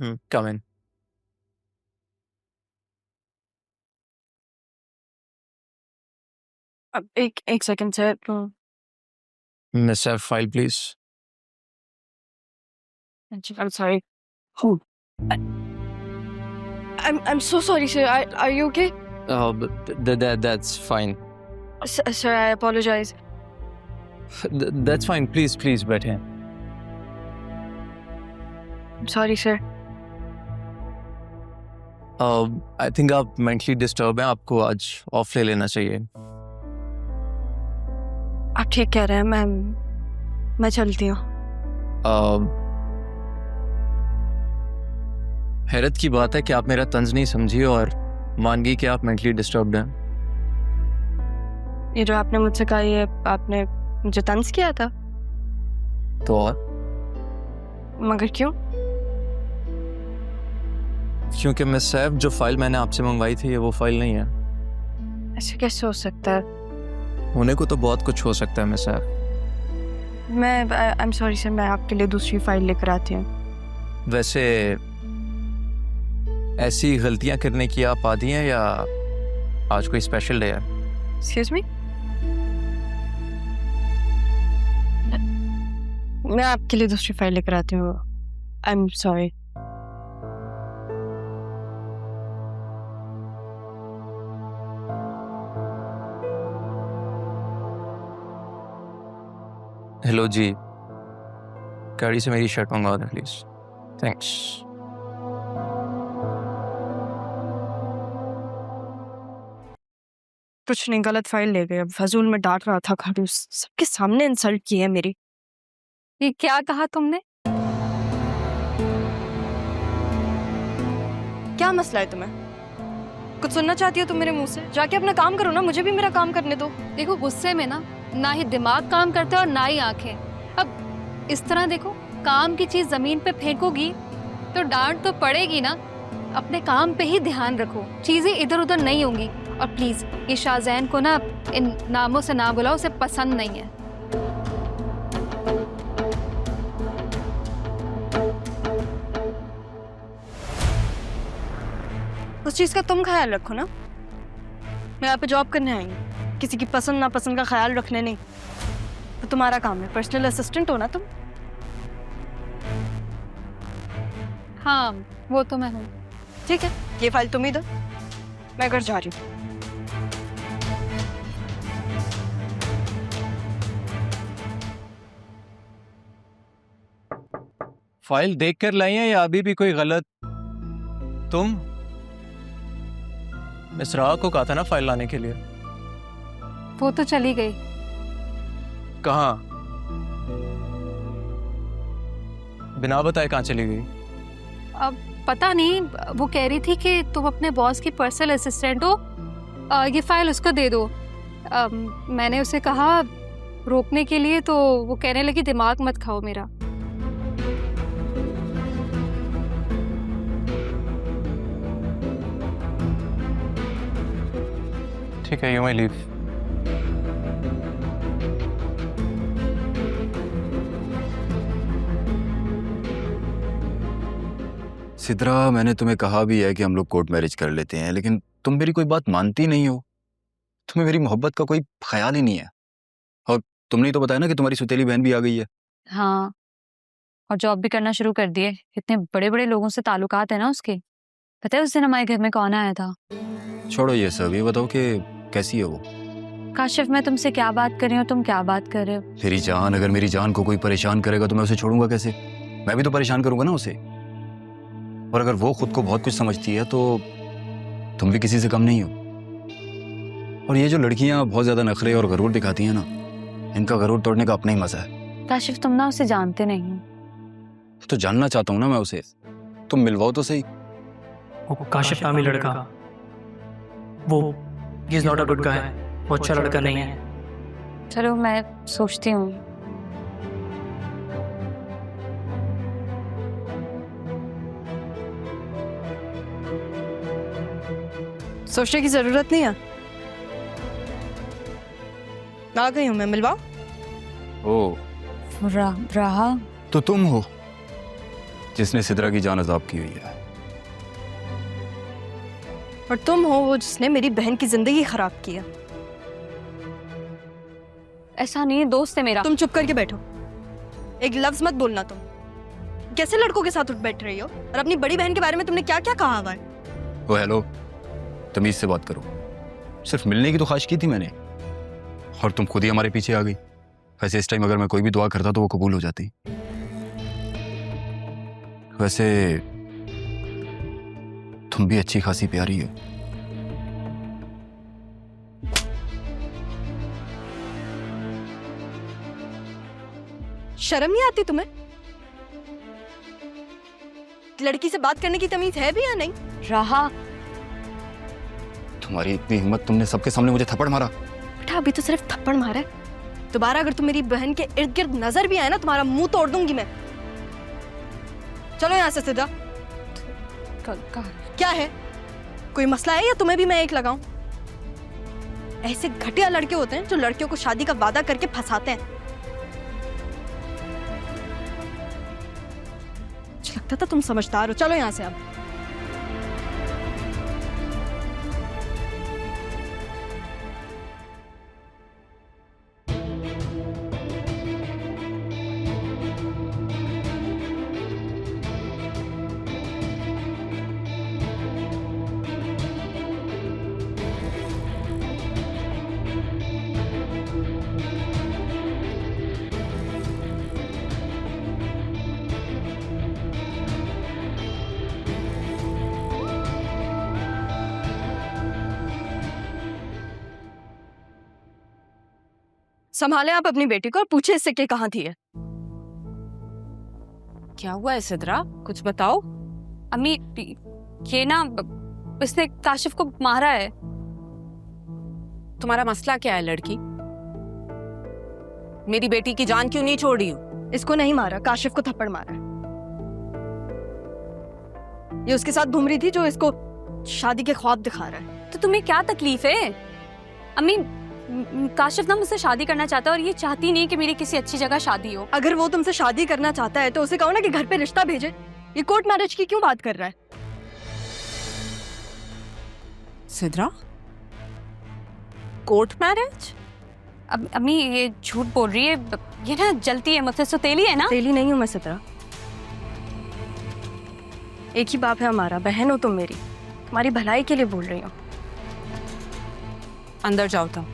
कम इन। अब एक second sir. Miss Saif, file please. I'm sorry. Who? I'm so sorry, sir. Are you okay? That's fine. Sir, I apologize. That's fine. Please बैठें। I'm sorry, sir. I think आप mentally disturb हैं, आपको आज of ले लेना चाहिए। आप ठीक कह रहे हैं, मैं चलती हूँ। हैरत की बात है कि आप मेरा तंज नहीं समझी और मान गई कि आप मेंटली डिस्टर्ब्ड हैं। ये जो आपने मुझसे कहा, ये आपने मुझे तंज किया था? तो और? मगर क्यों? क्योंकि मिस सैफ, जो फाइल मैंने आपसे मंगवाई थी, ये वो फाइल नहीं है। ऐसे कैसे हो सकता है? होने को तो बहुत कुछ हो सकता है miss Saif. I am sorry sir, मैं आपके लिए दूसरी फाइल लेकर आती हूँ। वैसे ऐसी गलतियां करने की आप आदी हैं या आज कोई स्पेशल डे है? Excuse me? मैं आपके लिए दूसरी फाइल लेकर आती हूँ। I am sorry. हेलो जी, गाड़ी से मेरी शर्ट मंगवा दें प्लीज। थैंक्स। कुछ नहीं, गलत फाइल ले गए। अब फजूल में डांट रहा था, खाली सबके सामने इंसल्ट की है मेरी। ये क्या कहा तुमने? क्या मसला है तुम्हें? कुछ सुनना चाहती हो तुम मेरे मुंह से? जाके अपना काम करो ना, मुझे भी मेरा काम करने दो। देखो, गुस्से में ना ही दिमाग काम करता है और ना ही आंखें। अब इस तरह देखो, काम की चीज जमीन पे फेंकोगी तो डांट तो पड़ेगी ना। अपने काम पे ही ध्यान रखो, चीजें इधर उधर नहीं होंगी। और प्लीज ये शाहजैन को ना इन नामों से ना बुलाओ, उसे पसंद नहीं है। उस चीज का तुम ख्याल रखो ना। मैं यहाँ पे जॉब करने आई हूँ, किसी की पसंद नापसंद का ख्याल रखने नहीं। तो तुम्हारा काम है, पर्सनल असिस्टेंट हो ना तुम। हाँ, वो तो मैं हूँ। ठीक है, ये फाइल तुम ही दो, मैं घर जा रही हूँ। फाइल देख कर लाई हैं या अभी भी कोई गलत? तुम मिस राह को कहा था ना फाइल लाने के लिए। वो तो चली गई। कहाँ? बिना बताए कहाँ चली गई? अब पता नहीं, वो कह रही थी कि तुम अपने बॉस की पर्सनल असिस्टेंट हो, ये फाइल उसको दे दो। मैंने उसे कहा रोकने के लिए, तो वो कहने लगी दिमाग मत खाओ मेरा। ठीक है, यू मे लीव। सिद्रा, मैंने तुम्हें कहा भी है कि हम लोग कोर्ट मैरिज कर लेते हैं, लेकिन तुम मेरी कोई बात मानती नहीं हो। तुम्हें मेरी मोहब्बत का कोई ख्याल ही नहीं है। और तुमने ही तो बताया ना कि तुम्हारी सुतेली बहन भी आ गई है। हाँ, और जॉब भी करना शुरू कर दिए। इतने बड़े बड़े लोगों से ताल्लुकात है ना उसके। पता है उस दिन हमारे घर में कौन आया था? छोड़ो ये सब, ये बताओ कि कैसी है वो? काशिफ, मैं तुमसे क्या बात कर रही हूँ, तुम क्या बात कर रहे हो? मेरी जान, अगर मेरी जान को कोई परेशान करेगा तो मैं उसे छोड़ूंगा कैसे? मैं भी तो परेशान करूंगा ना उसे। और अगर वो खुद को बहुत कुछ समझती है तो तुम भी किसी से कम नहीं हो। और ये जो लड़कियां बहुत ज्यादा नखरे और गरूर दिखाती हैं ना, इनका गरूर तोड़ने का अपना ही मजा है। काशिफ, तुम ना उसे जानते नहीं हो। तो जानना चाहता हूँ ना मैं उसे, तुम मिलवाओ तो सही। वो काशिफ नामी लड़का, वो is not a good guy, वो अच्छा लड़का नहीं है। चलो मैं सोचती हूँ। सोचने की जरूरत नहीं है, आ गई हूँ मैं, मिलवाओ। ओ, राहा, तो तुम हो? जिसने सिद्रा की जान अजाब की हुई है। और तुम हो वो जिसने मेरी बहन की जिंदगी खराब किया। ऐसा नहीं है, दोस्त है मेरा। तुम चुप करके बैठो, एक लफ्ज मत बोलना। तुम कैसे लड़कों के साथ उठ बैठ रही हो? और अपनी बड़ी बहन के बारे में तुमने क्या क्या कहा हुआ है? ओ हेलो, तमीज से बात करो। सिर्फ मिलने की तो ख्वाहिश की थी मैंने, और तुम खुद ही हमारे पीछे आ गई। वैसे इस टाइम अगर मैं कोई भी दुआ करता तो वो कबूल हो जाती। वैसे तुम भी अच्छी खासी प्यारी हो। शर्म नहीं आती तुम्हें? लड़की से बात करने की तमीज है भी या नहीं? राहा, तुम्हारी इतनी हिम्मत, तुमने सबके सामने मुझे थप्पड़ मारा। बेटा अभी तो सिर्फ थप्पड़ मारा है, दोबारा अगर तुम मेरी बहन के इर्द गिर्द नजर भी आए ना, तुम्हारा मुंह तोड़ दूंगी मैं। चलो यहाँ से सीधा। क्या है, कोई मसला है या तुम्हें भी मैं एक लगाऊं? ऐसे घटिया लड़के होते हैं जो लड़कियों को शादी का वादा करके फंसाते हैं। मुझे लगता था तुम समझदार हो। चलो यहाँ से अब। संभाले आप अपनी बेटी को और पूछे इससे के कहाँ थी है। क्या हुआ है सिद्रा, कुछ बताओ। अम्मी ये ना, इसने काशिफ को मारा है। तुम्हारा मसला क्या है लड़की? मेरी बेटी की जान क्यों नहीं छोड़ी हो? इसको नहीं मारा, काशिफ को थप्पड़ मारा। ये उसके साथ घूम रही थी जो इसको शादी के ख्वाब दिखा रहा है। तो तुम्हें क्या तकलीफ है? अम्मी काशिफ ना मुझसे शादी करना चाहता है और ये चाहती नहीं कि मेरी किसी अच्छी जगह शादी हो। अगर वो तुमसे शादी करना चाहता है तो उसे कहो ना कि घर पे रिश्ता भेजे। ये कोर्ट मैरिज की क्यों बात कर रहा है? Sidra, court marriage? अब अम्मी ये झूठ बोल रही है, ये ना जलती है मुझसे। सुतेली है ना? तेली नहीं हूं मैं सिद्रा, एक ही बाप है हमारा। बहन हो तुम मेरी, तुम्हारी भलाई के लिए बोल रही हूँ। अंदर जाओ तुम।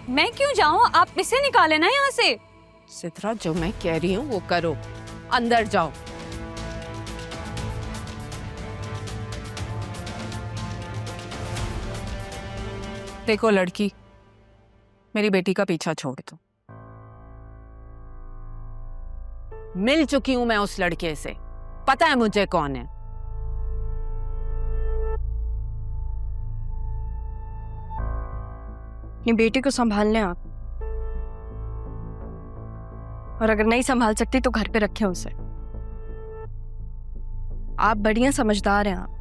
मैं क्यों जाऊं? आप इसे निकाले ना यहाँ से। सिद्रा, जो मैं कह रही हूँ वो करो, अंदर जाओ। देखो लड़की, मेरी बेटी का पीछा छोड़ दो। मिल चुकी हूं मैं उस लड़के से, पता है मुझे कौन है। अपनी बेटी को संभाल लें आप, और अगर नहीं संभाल सकती तो घर पे रखें उसे। आप बढ़िया समझदार हैं आप।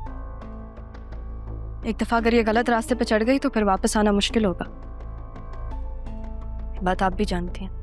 एक दफा अगर ये गलत रास्ते पे चढ़ गई तो फिर वापस आना मुश्किल होगा, बात आप भी जानती हैं।